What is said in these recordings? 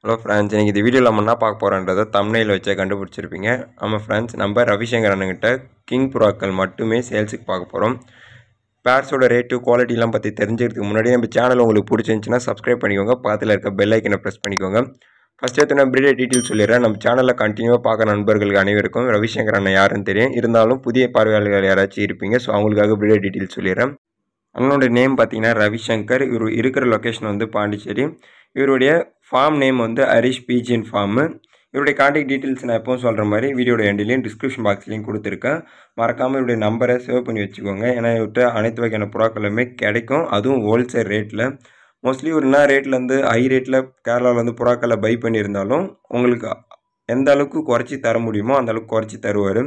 Hello friends, இன்றைக்கி இந்த வீடியோவில் நம்ம என்ன பார்க்க போகிறோன்றதை தம்ப்நெயில் வச்சே கண்டுபிடிச்சிருப்பீங்க. ஆமாம் ஃப்ரெண்ட்ஸ், நம்ம ரவிசங்கர் அண்ணன்கிட்ட கிங் புறாக்கள் மட்டுமே சேல்ஸுக்கு பார்க்க போகிறோம். பேர்ஸோட ரேட்டு குவாலிட்டிலாம் பற்றி தெரிஞ்சுக்கிறதுக்கு முன்னாடி நம்ம சேனல் உங்களுக்கு பிடிச்சிருந்துச்சின்னா சப்ஸ்கிரைப் பண்ணிக்கோங்க. பக்கத்தில் இருக்க பெல் ஐக்கனை ப்ரெஸ் பண்ணிக்கோங்க. ஃபஸ்ட் எடுத்து நான் பிரீடர் டீட்டெயில் சொல்லிடுறேன். நம்ம சேனலில் கண்டினியூவாக பார்க்குற நண்பர்களுக்கு அனைவருக்கும் ரவிசங்கர் அண்ணன் யாருன்னு தெரியும். இருந்தாலும் புதிய பார்வையாளர்கள் யாராச்சும் இருப்பீங்க. ஸோ அவங்களுக்காக பிரீடர் டீட்டெயில் சொல்லிடுறேன். அண்ணனோட நேம் பார்த்தீங்கன்னா ரவிசங்கர். இவர் இருக்கிற லொக்கேஷன் வந்து பாண்டிச்சேரி. இவருடைய ஃபார்ம் நேம் வந்து ஹரிஷ் பீஜின் ஃபார்மு. இவருடைய கான்டாக்ட் டீட்டெயில்ஸ் நான் எப்பவும் சொல்கிற மாதிரி வீடியோட எண்ட்லேயும் டிஸ்கிரிப்ஷன் பாக்ஸ்லேயும் கொடுத்துருக்கேன். மறக்காமல் இவருடைய நம்பரை சேவ் பண்ணி வச்சுக்கோங்க. ஏன்னா இவர்கிட்ட அனைத்து வகையான புறாக்களுமே கிடைக்கும், அதுவும் ஹோல்சேல் ரேட்டில். மோஸ்ட்லி ஒரு என்ன ரேட்லேருந்து ஹை ரேட்டில் கேரளாவில் வந்து புறாக்களை பை பண்ணியிருந்தாலும் உங்களுக்கு எந்த அளவுக்கு குறைச்சி தர முடியுமோ அந்த அளவுக்கு குறைச்சி தருவார்.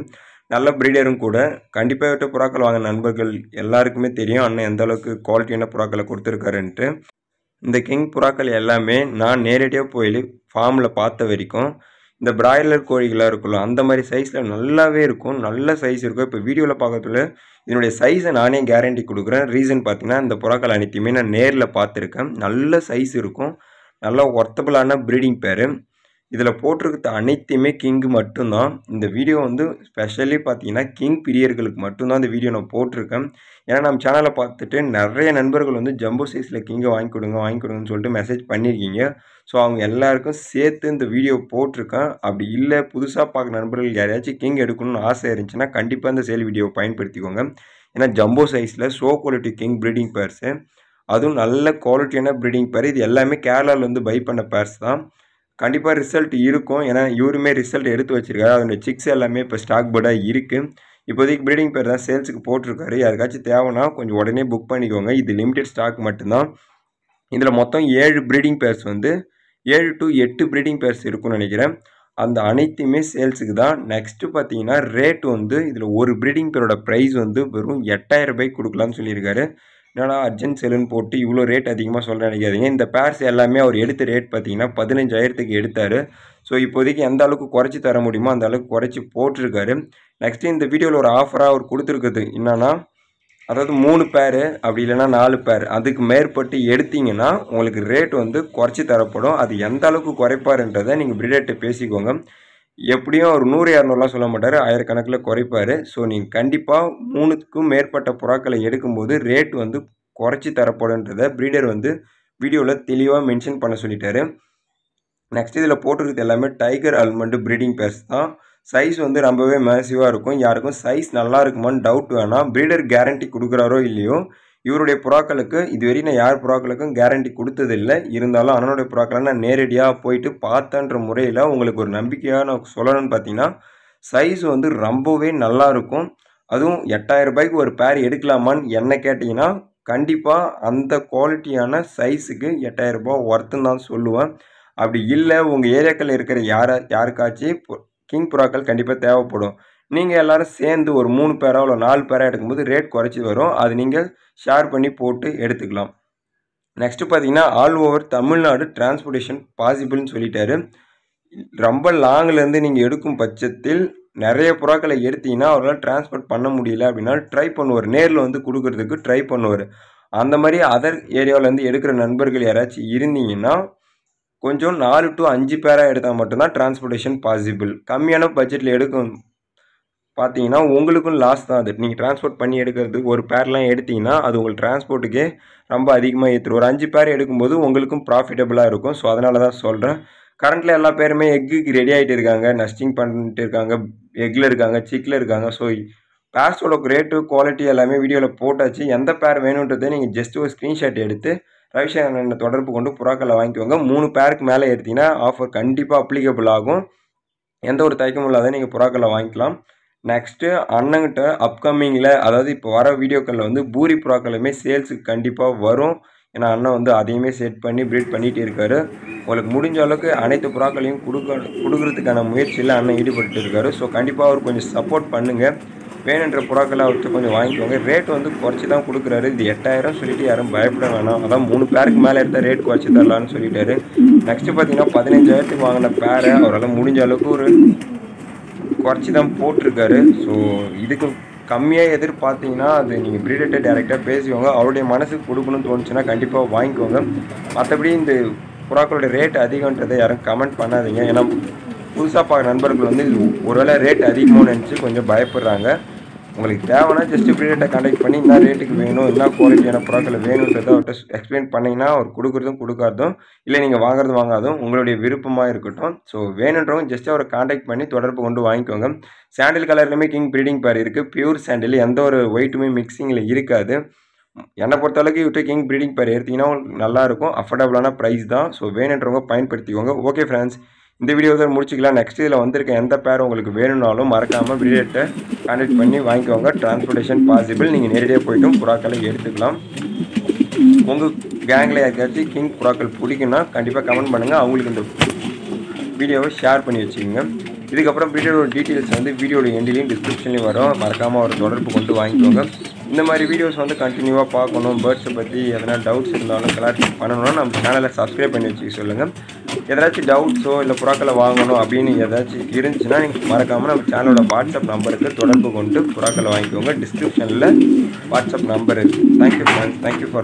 நல்ல ப்ரீடரும் கூட. கண்டிப்பாக இவர்கிட்ட புறாக்கள் வாங்க நண்பர்கள் எல்லாருக்குமே தெரியும் அண்ணன் எந்த அளவுக்கு குவாலிட்டியான புறாக்களை கொடுத்துருக்காருன்ட்டு. இந்த கிங் புறாக்கள் எல்லாமே நான் நேரடியாக போய் ஃபார்மில் பார்த்த வரைக்கும் இந்த பிராய்லர் கோழிகளாக இருக்குல்ல அந்த மாதிரி சைஸில் நல்லாவே இருக்கும், நல்ல சைஸ் இருக்கும். இப்போ வீடியோவில் பார்க்கறதுல இதனுடைய சைஸை நானே கேரண்டி கொடுக்குறேன். ரீசன் பார்த்தீங்கன்னா இந்த புறாக்கள் அனைத்தையுமே நான் நேரில் பார்த்துருக்கேன். நல்ல சைஸ் இருக்கும், நல்ல ஒர்த்தபிளான ப்ரீடிங் பேர். இதில் போட்டிருக்கிறது அனைத்தையுமே கிங்கு மட்டும்தான். இந்த வீடியோ வந்து ஸ்பெஷலி பார்த்தீங்கன்னா கிங் பிரியர்களுக்கு மட்டும்தான் இந்த வீடியோ நான் போட்டிருக்கேன். ஏன்னா நம்ம சேனலை பார்த்துட்டு நிறைய நண்பர்கள் வந்து ஜம்போ சைஸில் கிங்கை வாங்கி கொடுங்கன்னு சொல்லிட்டு மெசேஜ் பண்ணியிருக்கீங்க. ஸோ அவங்க எல்லாருக்கும் சேர்த்து இந்த வீடியோ போட்டிருக்கேன். அப்படி இல்லை புதுசாக பார்க்குற நண்பர்கள் யாரையாச்சும் கிங் எடுக்கணும்னு ஆசை இருந்துச்சுன்னா கண்டிப்பாக இந்த சேல் வீடியோவை பயன்படுத்திக்கோங்க. ஏன்னா ஜம்போ சைஸில் ஷோ குவாலிட்டி கிங் ப்ரீடிங் பேர்ஸு, அதுவும் நல்ல குவாலிட்டியான ப்ரீடிங் பேர். இது எல்லாமே கேரளாவில் வந்து பை பண்ண பேர்ஸ் தான். கண்டிப்பாக ரிசல்ட் இருக்கும். ஏன்னா இவருமே ரிசல்ட் எடுத்து வச்சுருக்காரு. அதனுடைய சிக்ஸ் எல்லாமே இப்போ ஸ்டாக் போர்டாக இருக்குது. இப்போதைக்கு ப்ரீடிங் பேர் தான் சேல்ஸுக்கு போட்டிருக்காரு. யாருக்காச்சும் தேவைன்னா கொஞ்சம் உடனே புக் பண்ணிக்கோங்க. இது லிமிடெட் ஸ்டாக் மட்டும்தான். இதில் மொத்தம் 7 ப்ரீடிங் பேர்ஸ் வந்து 7 to 8 ப்ரீடிங் பேர்ஸ் இருக்குன்னு நினைக்கிறேன். அந்த அனைத்துமே சேல்ஸுக்கு தான். நெக்ஸ்ட்டு பார்த்தீங்கன்னா ரேட் வந்து இதில் ஒரு ப்ரீடிங் பேரோட ப்ரைஸ் வந்து வெறும் 8000 ரூபாய்க்கு கொடுக்கலான்னு சொல்லியிருக்காரு. என்னடா அர்ஜென்ட் செல்லுன்னு போட்டு இவ்வளோ ரேட் அதிகமாக சொல்ல நினைக்காதீங்க. இந்த பேர்ஸ் எல்லாமே அவர் எடுத்த ரேட் பார்த்தீங்கன்னா 15,000க்கு எடுத்தார். ஸோ இப்போதைக்கு எந்த அளவுக்கு குறைச்சி தர முடியுமோ அந்த அளவுக்கு குறைச்சி போட்டிருக்காரு. நெக்ஸ்ட்டு இந்த வீடியோவில் ஒரு ஆஃபராக அவர் கொடுத்துருக்குது என்னன்னா, அதாவது 3 பேர் அப்படி இல்லைன்னா 4 பேர் அதுக்கு மேற்பட்டு எடுத்தீங்கன்னா உங்களுக்கு ரேட் வந்து குறைச்சி தரப்படும். அது எந்த அளவுக்கு குறைப்பாருன்றதை நீங்கள் பிரீடர்கிட்ட பேசிக்கோங்க. எப்படியும் அவர் 100-200லாம் சொல்ல மாட்டார், ஆயிரக்கணக்கில் குறைப்பார். ஸோ நீங்கள் கண்டிப்பாக 3க்கும் மேற்பட்ட புறாக்களை எடுக்கும்போது ரேட் வந்து குறைச்சி தரப்படுன்றதை ப்ரீடர் வந்து வீடியோவில் தெளிவாக மென்ஷன் பண்ண சொல்லிட்டாரு. நெக்ஸ்ட் இதில் போட்டிருக்கிறது எல்லாமே டைகர் அல்மண்டு ப்ரீடிங் பேர்ஸ் தான். சைஸ் வந்து ரொம்பவே மேசிவாக இருக்கும். யாருக்கும் சைஸ் நல்லா இருக்குமான்னு டவுட் வேணாம். ப்ரீடர் கேரண்டி கொடுக்குறாரோ இல்லையோ, இவருடைய புறாக்களுக்கு இதுவரையும் நான் யார் புறாக்களுக்கும் கேரண்டி கொடுத்ததில்லை. இருந்தாலும் அண்ணனுடைய புறாக்களை நான் நேரடியாக போயிட்டு பார்த்தன்ற முறையில் உங்களுக்கு ஒரு நம்பிக்கையாக நான் சொல்லணும்னு பார்த்தீங்கன்னா, சைஸ் வந்து ரொம்பவே நல்லாயிருக்கும். அதுவும் 8000 ரூபாய்க்கு ஒரு பேர் எடுக்கலாமான்னு என்ன கேட்டிங்கன்னா, கண்டிப்பாக அந்த குவாலிட்டியான சைஸுக்கு 8000 ரூபாய் ஒர்த்துன்னு தான் சொல்லுவேன். அப்படி இல்லை உங்கள் ஏரியாக்களில் இருக்கிற யாருக்காச்சும் கிங் புறாக்கள் கண்டிப்பாக தேவைப்படும். நீங்கள் எல்லோரும் சேர்ந்து ஒரு 3 பேரோ இல்லை 4 பேரோ எடுக்கும்போது ரேட் குறைச்சி வரும். அது நீங்கள் ஷேர் பண்ணி போட்டு எடுத்துக்கலாம். நெக்ஸ்ட்டு பார்த்தீங்கன்னா ஆல் ஓவர் தமிழ்நாடு டிரான்ஸ்போர்ட்டேஷன் பாசிபிள்னு சொல்லிட்டாரு. ரொம்ப லாங்கிலேருந்து நீங்கள் எடுக்கும் பட்சத்தில் நிறைய புறாக்களை எடுத்தீங்கன்னா அவரால் டிரான்ஸ்போர்ட் பண்ண முடியல அப்படின்னா ட்ரை பண்ணுவார், நேரில் வந்து கொடுக்கறதுக்கு ட்ரை பண்ணுவார். அந்த மாதிரி அதர் ஏரியாவிலேருந்து எடுக்கிற நண்பர்கள் யாராச்சும் இருந்தீங்கன்னா கொஞ்சம் 4 to 5 பேராக எடுத்தால் மட்டும்தான் டிரான்ஸ்போர்ட்டேஷன் பாசிபிள். கம்மியான பட்ஜெட்டில் எடுக்கும் பார்த்தீங்கன்னா உங்களுக்கும் லாஸ் தான். அது நீங்கள் டிரான்ஸ்போர்ட் பண்ணி எடுக்கிறது ஒரு பேர்லாம் எடுத்திங்கன்னா அது உங்களுக்கு டிரான்ஸ்போர்ட்டுக்கே ரொம்ப அதிகமாக ஏற்றுரும். ஒரு 5 பேர் எடுக்கும்போது உங்களுக்கும் ப்ராஃபிட்டபுளாக இருக்கும். ஸோ அதனால தான் சொல்கிறேன். கரண்ட்டில் எல்லா பேருமே எக்குக்கு ரெடி ஆகிட்டு இருக்காங்க, நஸ்டிங் பண்ணிட்டு இருக்காங்க, எக்கில் இருக்காங்க, சிக்கில் இருக்காங்க. ஸோ பேர்ஸோட ரேட்டு குவாலிட்டி எல்லாமே வீடியோவில் போட்டாச்சு. எந்த பேர் வேணுன்றதை நீங்கள் ஜஸ்ட் ஒரு ஸ்க்ரீன்ஷாட் எடுத்து ரவிசங்கரனை தொடர்பு கொண்டு புறாக்களை வாங்கிக்கோங்க. 3 பேருக்கு மேலே எடுத்தீங்கன்னா ஆஃபர் கண்டிப்பாக அப்ளிகபிள் ஆகும். எந்த ஒரு தயக்கமும் இல்லாத நீங்கள் புறாக்களை வாங்கிக்கலாம். நெக்ஸ்ட்டு அண்ணங்கிட்ட அப்கமிங்கில் அதாவது இப்போ வர வீடியோக்களில் வந்து பூரி புறாக்களுமே சேல்ஸுக்கு கண்டிப்பாக வரும். ஏன்னா அண்ணன் வந்து அதையுமே செட் பண்ணி ப்ரீட் பண்ணிகிட்டு இருக்காரு. உங்களுக்கு முடிஞ்ச அளவுக்கு அனைத்து புறாக்களையும் கொடுக்கறதுக்கான முயற்சியில் அண்ணன் ஈடுபட்டு இருக்காரு. ஸோ கண்டிப்பாக அவர் கொஞ்சம் சப்போர்ட் பண்ணுங்கள். வேணுன்ற புறாக்களை அவர்கிட்ட கொஞ்சம் வாங்கிக்கோங்க. ரேட் வந்து குறைச்சி தான் கொடுக்குறாரு. இது 8000 சொல்லிட்டு யாரும் பயப்பட வேணாம். அதான் 3 பேருக்கு மேலே எடுத்தால் ரேட் குறைச்சி தரலான்னு சொல்லிட்டாரு. நெக்ஸ்ட்டு பார்த்தீங்கன்னா 15,000க்கு வாங்கின பேரை அவரால் முடிஞ்ச அளவுக்கு ஒரு குறைச்சி தான் போட்டிருக்காரு. ஸோ இதுக்கு கம்மியாக எதிர்பார்த்தீங்கன்னா அது நீங்கள் ப்ரீடர்கிட்ட டேரெக்டாக பேசிக்கோங்க. அவருடைய மனசுக்கு கொடுக்கணும்னு தோணுச்சுன்னா கண்டிப்பாக வாங்கிக்கோங்க. மற்றபடி இந்த புறாக்களோட ரேட் அதிகன்றதை யாரும் கமெண்ட் பண்ணாதீங்க. ஏன்னா புதுசாக பார்க்குற நண்பர்கள் வந்து இது ஒருவேளை ரேட் அதிகமாக நினச்சி கொஞ்சம் பயப்படுறாங்க. உங்களுக்கு தேவைன்னா ஜஸ்ட்டு ப்ரீடர்கிட்ட கான்டாக்ட் பண்ணி என்ன ரேட்டுக்கு வேணும், என்ன குவாலிட்டியான புறாக்கள் வேணுன்றதை அவர்கிட்ட எக்ஸ்பிளைன் பண்ணிங்கன்னா அவர் கொடுக்குறதும் கொடுக்காதும், இல்லை நீங்கள் வாங்குறதும் உங்களுடைய விருப்பமாக இருக்கட்டும். ஸோ வேணுன்றவங்க ஜஸ்ட் அவரை கான்டாக்ட் பண்ணி தொடர்பு கொண்டு வாங்கிக்கோங்க. சாண்டில் கலர்லையுமே கிங் ப்ரீடிங் பேர் இருக்குது. பியூர் சாண்டில், எந்த ஒரு ஒயிட்டுமே மிக்சிங்கில் இருக்காது. என்னை பொறுத்தளவுக்கு இவர்கிட்ட கிங் ப்ரீடிங் பேர் எடுத்திங்கன்னா உங்களுக்கு நல்லாயிருக்கும். அஃபோர்டபுளான ப்ரைஸ் தான். ஸோ வேணுன்றவங்க பயன்படுத்திக்கோங்க. ஓகே ஃப்ரெண்ட்ஸ், இந்த வீடியோ தான் முடிச்சிக்கலாம். நெக்ஸ்ட் இதில் வந்திருக்க எந்த பேர் உங்களுக்கு வேணும்னாலும் மறக்காமல் ப்ரீடர்கிட்ட கான்டாக்ட் பண்ணி வாங்கிக்கோங்க. Transportation possible. நீங்கள் நேரடியாக போய்ட்டும் புறாக்களை எடுத்துக்கலாம். உங்கள் கேங்கில் யாருக்காச்சும் கிங் புறாக்கள் பிடிக்குன்னா கண்டிப்பாக கமெண்ட் பண்ணுங்கள். அவங்களுக்கு இந்த வீடியோவை ஷேர் பண்ணி வச்சுக்கோங்க. இதுக்கப்புறம் ப்ரீடரோட டீட்டெயில்ஸ் வந்து வீடியோட எண்ட்லேயும் டிஸ்கிரிப்ஷன்லேயும் வரும். மறக்காமல் ஒரு தொடர்பு கொண்டு வாங்கிக்கோங்க. இந்த மாதிரி வீடியோஸ் வந்து கண்டினியூவாக பார்க்கணும். பேர்ட்ஸை பற்றி எதனா டவுட்ஸ் இருந்தாலும் கிளாரிஃபை பண்ணணும்னா நம்ம சேனலை சப்ஸ்கிரைப் பண்ணி வச்சுக்க சொல்லுங்கள். ஏதாச்சும் டவுட்ஸோ இல்லை புறாக்களை வாங்கணும் அப்படின்னு ஏதாச்சும் இருந்துச்சுன்னா நீங்கள் மறக்காமல் நம்ம சேனலோட வாட்ஸ்அப் நம்பருக்கு தொடர்பு கொண்டு புறாக்களை வாங்கிக்கோங்க. டிஸ்கிரிப்ஷனில் வாட்ஸ்அப் நம்பர் இருக்குது. Thank you friends. Thank you for